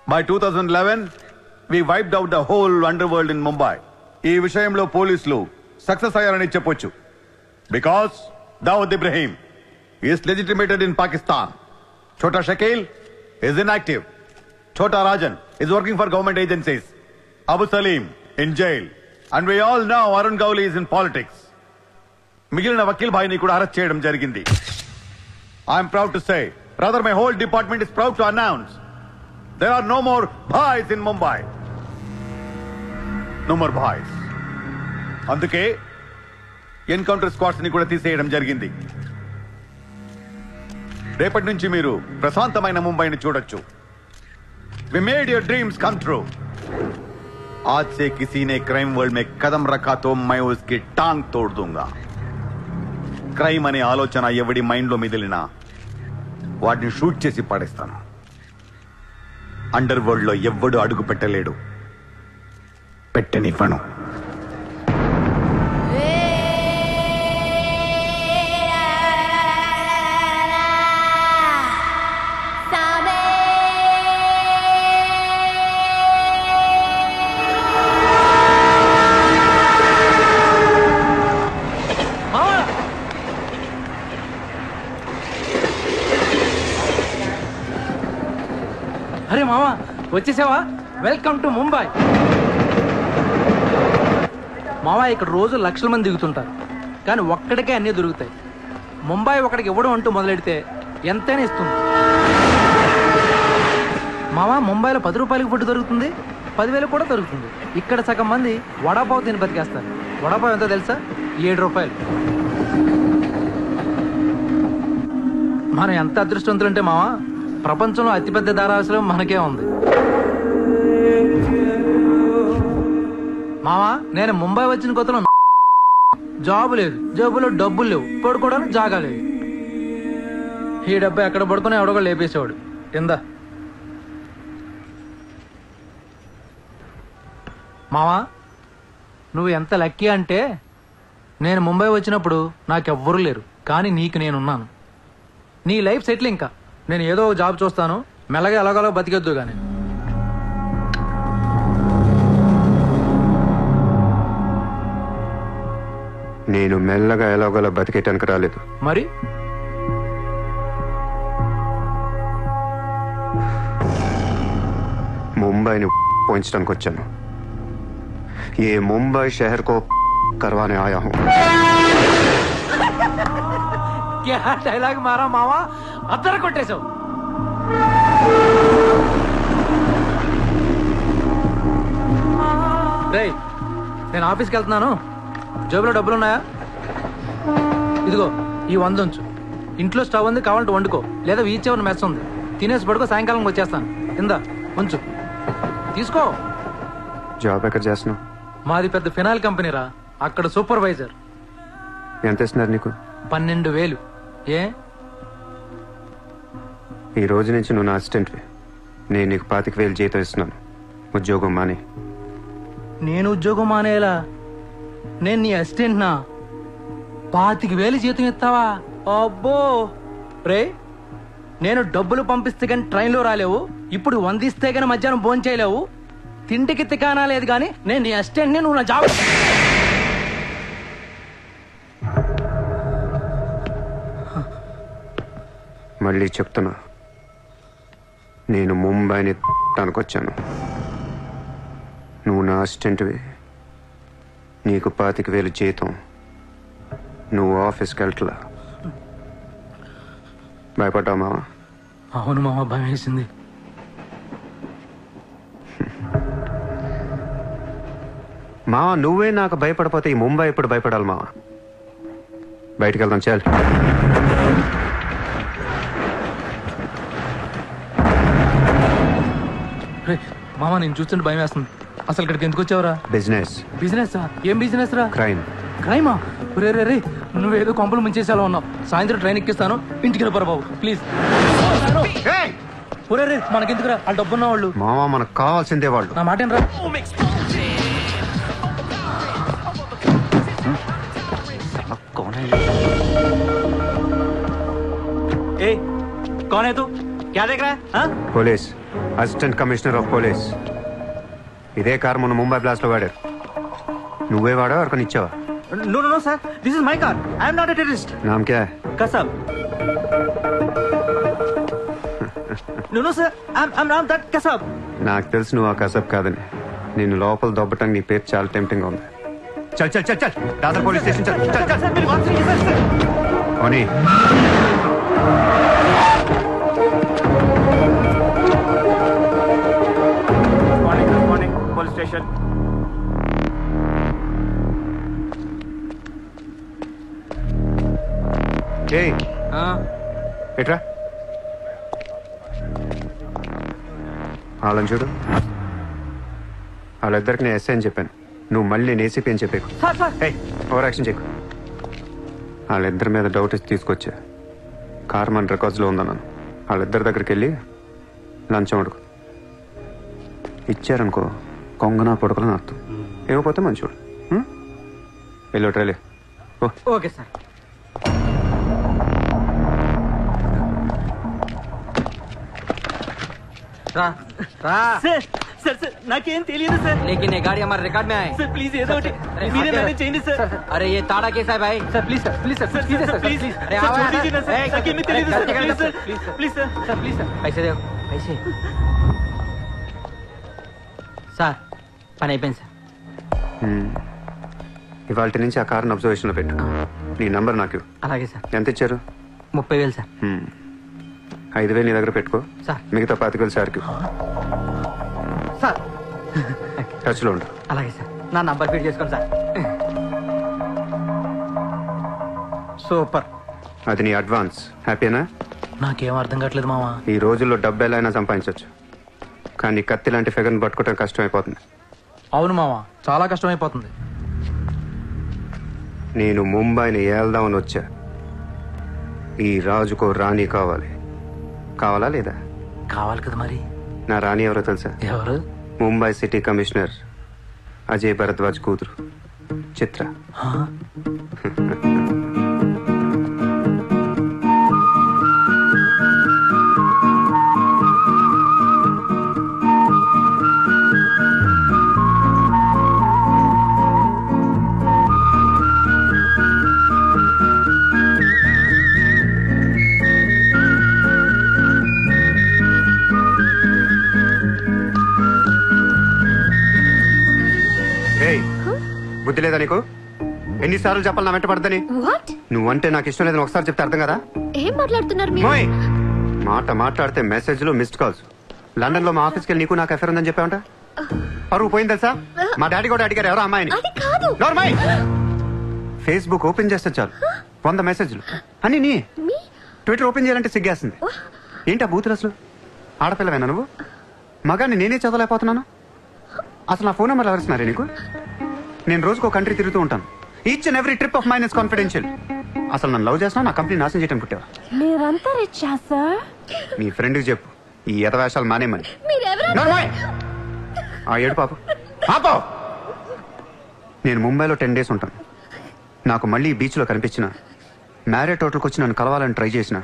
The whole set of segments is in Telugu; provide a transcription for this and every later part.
By 2011, we wiped out the whole underworld in Mumbai. ఈ విషయంలో పోలీసులు సక్సెస్ అయ్యారని చెప్పొచ్చు. Because Dawood Ibrahim is legitimated in Pakistan. Chota Shakil is inactive. Chota Rajan is working for government agencies. Abu Salim in jail. And we all know Arun Gowli is in politics. మిగిలిన వకీల్ భాయ్ని కూడా అరెస్ట్ చేయడం జరిగింది. I am proud to say, rather my whole department is proud to announce, there are no more bhais in Mumbai. No more bhais. అందుకే ఎన్కౌంటర్ స్క్వాడ్స్ ని కూడా తీసేయడం జరిగింది. రేపటి నుంచి మీరు ప్రశాంతమైన ముంబైని చూడొచ్చు. We made your dreams come true. आज से किसी ने क्राइम वर्ल्ड में कदम रखा तो मैं उसकी टांग तोड़ दूंगा. క్రైమ్ అనే ఆలోచన ఎవడి మైండ్ లో మిదిలినా వాటిని షూట్ చేసి పడేస్తాను. అండర్ వరల్డ్ లో ఎవ్వడు అడుగు పెట్టలేడు, పెట్టనివ్వను. అరే మామా వచ్చేసావా? Welcome to Mumbai. మావా ఇక్కడ రోజు లక్షల మంది దిగుతుంటారు, కానీ ఒక్కడికే అన్నీ దొరుకుతాయి. ముంబై ఒకడికి ఇవ్వడం అంటూ మొదలెడితే ఎంతైనా ఇస్తుంది. మావా ముంబైలో 10 రూపాయలకి ఫుడ్ దొరుకుతుంది, 10,000 కూడా దొరుకుతుంది. ఇక్కడ సగం మంది వడాపావు తిని బతికేస్తారు. వడాపావు ఎంతో తెలుసా? 7 రూపాయలు. మనం ఎంత అదృష్టవంతులంటే మావా, ప్రపంచంలో అతిపెద్ద ధారావాసం మనకే ఉంది. మావా నేను ముంబై వచ్చిన కొత్తలో జాబు లేదు, జేబులో డబ్బులు లేవు, పడుకోవడానికి జాగా లేదు. ఈ డబ్బు ఎక్కడ పడుకుని ఎవడో లేపేసేవాడు. కింద మావా నువ్వు ఎంత లక్కీ అంటే, నేను ముంబై వచ్చినప్పుడు నాకెవ్వరూ లేరు, కానీ నీకు నేనున్నాను. నీ లైఫ్ సెటిల్. ఇంకా నేను ఏదో జాబ్ చూస్తాను, మెల్లగా ఎలాగోలా బతికొద్దు. కానీ నేను మెల్లగా ఎలాగోలా బతికేటానికి రాలేదు. మరి ముంబైని పోయించడానికి వచ్చాను. ఏ ముంబై షహర్ కో करवाने आया हूं. क्या डायलॉग मारा मावा, अदर కొట్టేశావు. రేయ్ నేను ఆఫీస్కి వెళ్తున్నాను, జేబులో డబ్బులు ఉన్నాయా? ఇదిగో ఈ 100 ఉంచు. ఇంట్లో స్టవ్ ఉంది, కావాలంటే వండుకో, లేదా వీచేవన్న మెస్ ఉంది, తినేసి పడుకో, సాయంకాలం వచ్చేస్తాను. ఇందా ఉంచు, తీసుకో. జాబ్ ఎక్కడ చేస్తున్నావు? మాది పెద్ద ఫినాయిల్ కంపెనీ రా, అక్కడ సూపర్వైజర్. ఎంత ఇస్తున్నారు నీకు? 12,000. ఏ ఈ రోజు నుంచి నువ్వు నా అసిస్టెంట్వి. నేను నీకు 25,000 జీతం ఇస్తున్నాను. ఉద్యోగం మానే. నేను ఉద్యోగం మానేలా? నేను నీ అసిస్టెంట్ నా? 25,000 జీతం ఇస్తావా? అబ్బో రే, నేను డబ్బులు పంపిస్తే కానీ ట్రైన్లో రాలేవు, ఇప్పుడు 100 ఇస్తే కానీ మధ్యాహ్నం భోజనం చేయలేవు, తింటికి తికానా లేదు. కానీ నేను నీ అసిస్టెంట్ని, నువ్వు నా జాబ్. మళ్ళీ చెప్తున్నా, నేను ముంబైని తనకొచ్చాను. నువ్వు నా అసిస్టెంట్వి, నీకు 25,000 జీతం, నువ్వు ఆఫీస్కి వెళ్ళట్లా. భయపడ్డావు మావా? అవును మామ, భయం వేసింది. మావా నువ్వే నాకు భయపడిపోతే ఈ ముంబై ఎప్పుడు భయపడాలి మావా? బయటికి వెళ్దాం చాలు. రే మామ నేను చూస్తుంటే భయం వేస్తుంది. అసలు ఇక్కడికి ఎందుకు వచ్చావురా? బిజినెస్. బిజినెస్ ఏం బిజినెస్ రా? క్రైమ్. క్రైమా? రే రే రే నువ్వేదో కొంపలు ముంచేసేలా ఉన్నావు. సాయంత్రం ట్రైన్ ఎక్కిస్తాను, ఇంటికి వెళ్ళిపోరా బాబు ప్లీజ్. ఒరే రే మనకెందుకురా, వాళ్ళు డబ్బున్న వాళ్ళు. మావా మనకు కావాల్సిందే వాళ్ళు. నా మాట రా. कौन है तू? क्या देख रहा है? हाँ? Police, assistant commissioner of police. ఇదే కార్ మొన్న ముంబై బ్లాస్ట్ లో వాడారు. నువ్వే వాడా ఎవరికొని ఇచ్చావా? No, no, no, sir. This is my car. I am not a terrorist. నామ్ క్యా high? Kasab. No, no, sir. I'm not that Kasab. నాకు తెలుసు నువ్వు ఆ కసబ్ కాదని. నిన్ను లోపల దొబ్బటానికి నీ పేరు చాలా టెంప్టింగ్ ఉంది. చల్ చల్ చల్ చల్ దాదర్ పోలీస్ స్టేషన్ చల్ చల్ చల్. Sir, मेरी बात सुनिए, sir, sir. ఓని Good morning, police station. ఏయ్ ఎట్రా వాళ్ళని చూడు. వాళ్ళిద్దరికి నేను ఎస్ఐ అని చెప్పాను. నువ్వు మళ్ళీ నేను ఏసీపీ అని చెప్పాకు. Sir, sir. ఏయ్ ఓవర్ యాక్షన్ చెక్కు. వాళ్ళిద్దరి మీద డౌట్ ఇచ్చి తీసుకొచ్చా. కార్ మన రికార్డ్స్లో ఉందన్నాను. వాళ్ళిద్దరి దగ్గరికి వెళ్ళి లంచం అడుగు. ఇచ్చారనుకో కొంగనా పొడకలని అర్థం. ఏమైపోతే మంచోడు. వెళ్ళి ట్రైలే. ఓ Okay, sir. రా రా సార్ సార్ సార్ నాకేం తెలియదు సార్. लेकिन ये गाड़ी हमारे रिकॉर्ड में आए సార్ ప్లీజ్ ఏదో ఒకటి अरे మీరే हाँ, మేనేజ్ చేయండి సార్. अरे ये ताड़ा केस है भाई sir please sir please sir sir please sir please please अरे సార్ आओ చూడండి ना సార్ నాకేమీ తెలియదు sir. Please sir please sir sir please sir. पैसे दो पैसे సార్ పని అయిపోయింది సార్. ఇవాళ నుంచి ఆ కార్ని అబ్జర్వేషన్లో పెట్టు. నీ నంబర్ నాకు ఇవ్వు. అలాగే సార్. ఎంత ఇచ్చారు? 30,000 సార్. 5,000 నీ దగ్గర పెట్టుకో. సార్. మిగతా 25,000 సార్కి సార్ టచ్లో ఉండు. అలాగే సార్. నా నంబర్ ఫీడ్ చేసుకోండి సార్. సూపర్. అది నీ అడ్వాన్స్. హ్యాపీనా? నాకేం అర్థం కావట్లేదు మామ. ఈ రోజుల్లో డబ్బు ఎలా అయినా సంపాదించవచ్చు, కానీ కత్తి లాంటి ఫిగర్ని పట్టుకోవడం కష్టం అయిపోతుంది. అవును మామ చాలా కష్టమైపోతుంది. నేను ముంబైని ఏల్దామని వచ్చా. ఈ రాజుకో రాణి కావాలి. కావాలా లేదా? కావాలి కదా మరి. నా రాణి ఎవరో తెలుసా? ఎవరు? ముంబై సిటీ కమిషనర్ అజయ్ భరద్వాజ్ కూతురు చిత్ర. హా? ఏయ్, బుద్ధి లేదా నీకు? ఎన్నిసార్లు చెప్పాలి నా వెంట పడదని? వాట్? నువ్వంటే నాకు ఇష్టం లేదని ఒకసారి చెప్తే అర్థం కదా? ఏం మాట్లాడుతున్నారు మీరు? మోయ్, మాట్లాడితే మెసేజ్లు మిస్డ్ కాల్స్. లండన్ లో మా ఆఫీస్కి వెళ్ళి నీకు నాకు అఫేర్ ఉందని చెప్పావంట. పరువు పోయింది తెలుసా? మా డాడీ కూడా అడిగారు ఎవరో అమ్మాయిని. అది కాదు. నోర్మయ్. ఫేస్బుక్ ఓపెన్ చేస్తే చాలు 100 మెసేజ్లు అని నీ. మీ ట్విట్టర్ ఓపెన్ చేయాలంటే సిగ్గేస్తుంది. ఏంటి ఆ బూతులు అసలు? ఆడపిల్లవేనా నువ్వు? మగాన్ని నేనే చదవలేకపోతున్నాను. అసలు నా ఫోన్ నెంబర్ ఎవరిస్తున్నారే నీకు? నేను రోజుకో కంట్రీ తిరుగుతూ ఉంటాను. Each and every trip of mine is confidential. అసలు నన్ను లవ్ చేస్తున్నా, నా కంపెనీ నాశనం చేయడం పుట్టావా? మీరంతా రిచ్చా సార్? నీ ఫ్రెండ్కి చెప్పు ఈ ఎదవేషాలు మానేమని. మీరెవరు? నోర్మయ్. ఆ ఏడు పాపు ఆపో. నేను ముంబైలో 10 days ఉంటాను. నాకు మళ్ళీ ఈ బీచ్లో కనిపించిన, మ్యారేట్ హోటల్కి వచ్చి నన్ను కలవాలని ట్రై చేసిన,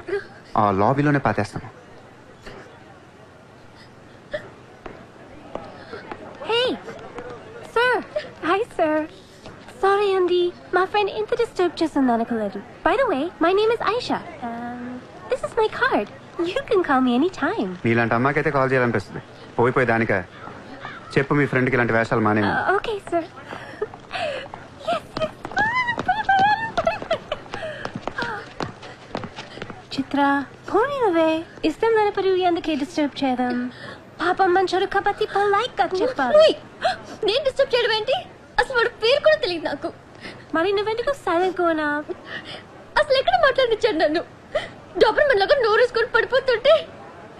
ఆ లాబీలోనే పాతేస్తాను. Hey, sir. Hi, sir. Sorry, Andy. My friend ఇంత డిస్టర్బ్ చేస్తుంది అనుకోలేదు. By the way, my name is Aisha. This is my card. You can call me anytime. నీలాంటి అమ్మాయికైతే కాల్ చేయాలనిపిస్తుంది. పోయిపోయి దానికా? చెప్పు మీ ఫ్రెండ్కి ఇలాంటి వేషాలు మానేమి. Okay, sir. చిత్ర పోనీవే. ఇష్టం లేనప్పుడు ఎందుకే డిస్టర్బ్ చేయడం? పాపం మంచోడు కాబట్టి పొలైట్ గా చెప్పాలి. నేను డిస్టర్బ్ చేయడం ఏంటి? అసలు వాడు పేరు కూడా తెలియదు నాకు. మరి నువ్వెందుకు సైలెంట్ కోనా? అసలు ఎక్కడ మాట్లాడించాడు నన్ను? డబ్బర్ మనలాగా నోరేసుకొని పడిపోతుంటే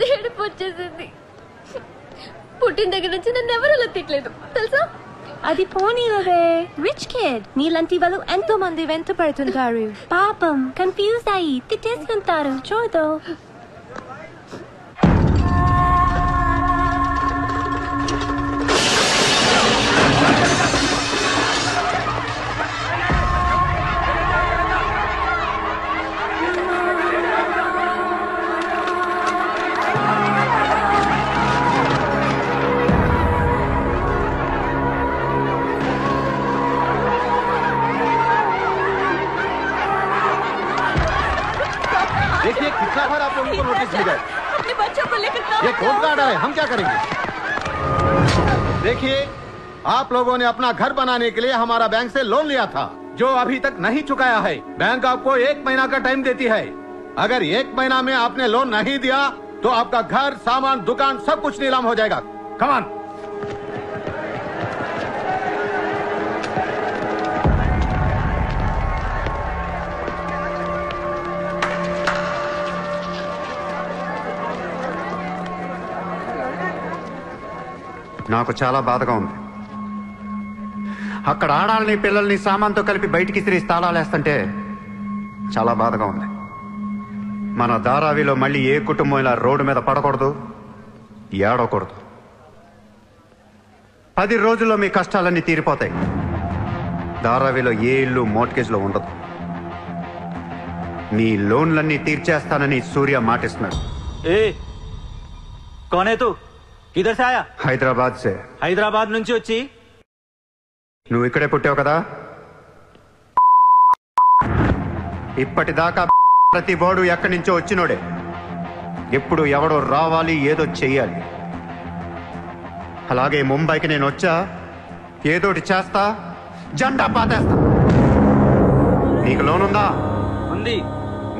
ఏడుపు వచ్చేసింది. పుట్టిన పుట్టిన దగ్గర నుంచి నన్ను ఎవరు అలా తిట్టలేదు తెలుసా? అది పోనీలవే, రిచ్ కిడ్. నీలాంటి వాళ్ళు ఎంతో మంది వెంట పడుతుంటారు. పాపం కన్ఫ్యూజ్ అయ్యి తిట్టేసుకుంటారు. చూడు. देखिए कितना बार आप लोगों को नोटिस मिला है। अपने बच्चों को लेकर ये कौन सा ऑर्डर है? हम क्या करेंगे? देखिए, आप लोगों ने अपना घर बनाने के लिए हमारा बैंक से लोन लिया था, जो अभी तक नहीं चुकाया है। बैंक आपको 1 महीना का टाइम देती है। अगर 1 महीना में आपने लोन नहीं दिया तो आपका घर, सामान, दुकान सब कुछ नीलाम हो जाएगा। Come on. నాకు చాలా బాధగా ఉంది. అక్కడ ఆడాలని పిల్లల్ని సామాన్తో కలిపి బయటికి తిరిగి తాళాలేస్తుంటే చాలా బాధగా ఉంది. మన ధారావిలో మళ్ళీ ఏ కుటుంబం ఇలా రోడ్డు మీద పడకూడదు, ఏడవకూడదు. 10 రోజుల్లో మీ కష్టాలన్నీ తీరిపోతాయి. ధారావిలో ఏ ఇల్లు మోర్ట్గేజ్లో ఉండదు. మీ లోన్లన్నీ తీర్చేస్తానని సూర్య మాటిస్తున్నాడు. ఏ కోనే తూ కిధర్ సే ఆయా? హైదరాబాద్ సే. హైదరాబాద్ నుంచి వచ్చి నువ్వు ఇక్కడే పుట్టావు కదా. ఇప్పటిదాకా ప్రతి వాడు ఎక్కడి నుంచో వచ్చినోడే. ఎప్పుడు ఎవడో రావాలి, ఏదో చెయ్యాలి. అలాగే ముంబైకి నేను వచ్చా, ఏదోటి చేస్తా, జెండా పాతేస్తా. నీకు లోన్ ఉందా? ఉంది.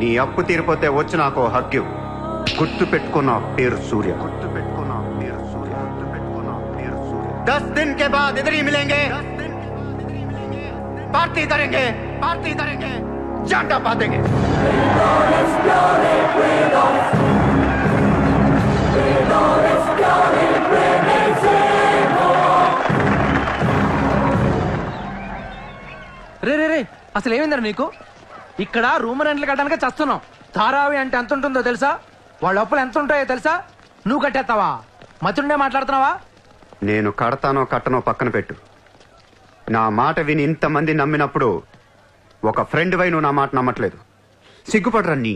నీ అప్పు తీరిపోతే వచ్చి నాకు హక్కు. గుర్తు పెట్టుకున్న పేరు సూర్య. గుర్తు పెట్టుకున్న పేరు సూర్య. గుర్తు పెట్టుకున్న పేరు సూర్య. 10 दिन के बाद इधर ही मिलेंगे. पार्टी करेंगे, पार्टी करेंगे, झंडा पातेंगे. రే రే రే, అసలు ఏమైందరా నీకు? ఇక్కడ రూమ్ రెంట్లు కట్టడానికి చస్తున్నాం. ధారావి అంటే ఎంత ఉంటుందో తెలుసా? వాళ్ళ అప్పులు ఎంత ఉంటాయో తెలుసా? నువ్వు కట్టేస్తావా? మతుండే మాట్లాడుతున్నావా? నేను కడతానో కట్టనో పక్కన పెట్టు. నా మాట విని ఇంతమంది నమ్మినప్పుడు ఒక ఫ్రెండ్ వై నువ్వు నా మాట నమ్మట్లేదు. సిగ్గుపడరా నీ.